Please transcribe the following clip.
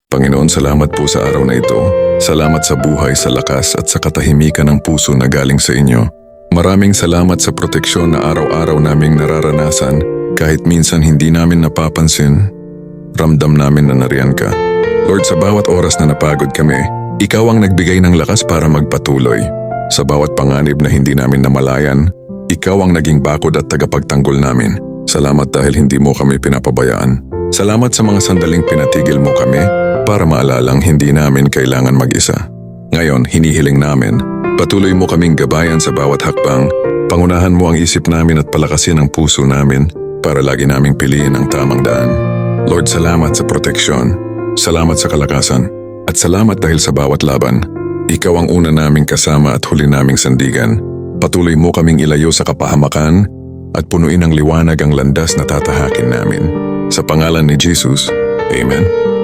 Panginoon, salamat po sa araw na ito. Salamat sa buhay, sa lakas at sa katahimikan ng puso na galing sa inyo. Maraming salamat sa proteksyon na araw-araw naming nararanasan kahit minsan hindi namin napapansin. Ramdam namin na nariyan ka. Lord, sa bawat oras na napagod kami, Ikaw ang nagbigay ng lakas para magpatuloy. Sa bawat panganib na hindi namin namalayan, Ikaw ang naging bakod at tagapagtanggol namin. Salamat dahil hindi mo kami pinapabayaan. Salamat sa mga sandaling pinatigil mo kami para maalalang hindi namin kailangan mag-isa. Ngayon, hinihiling namin, patuloy mo kaming gabayan sa bawat hakbang, pangunahan mo ang isip namin at palakasin ang puso namin para lagi naming piliin ang tamang daan. Lord, salamat sa proteksyon, salamat sa kalakasan, at salamat dahil sa bawat laban. Ikaw ang una naming kasama at huli naming sandigan. Patuloy mo kaming ilayo sa kapahamakan at punuin ng liwanag ang landas na tatahakin namin. Sa pangalan ni Jesus, Amen.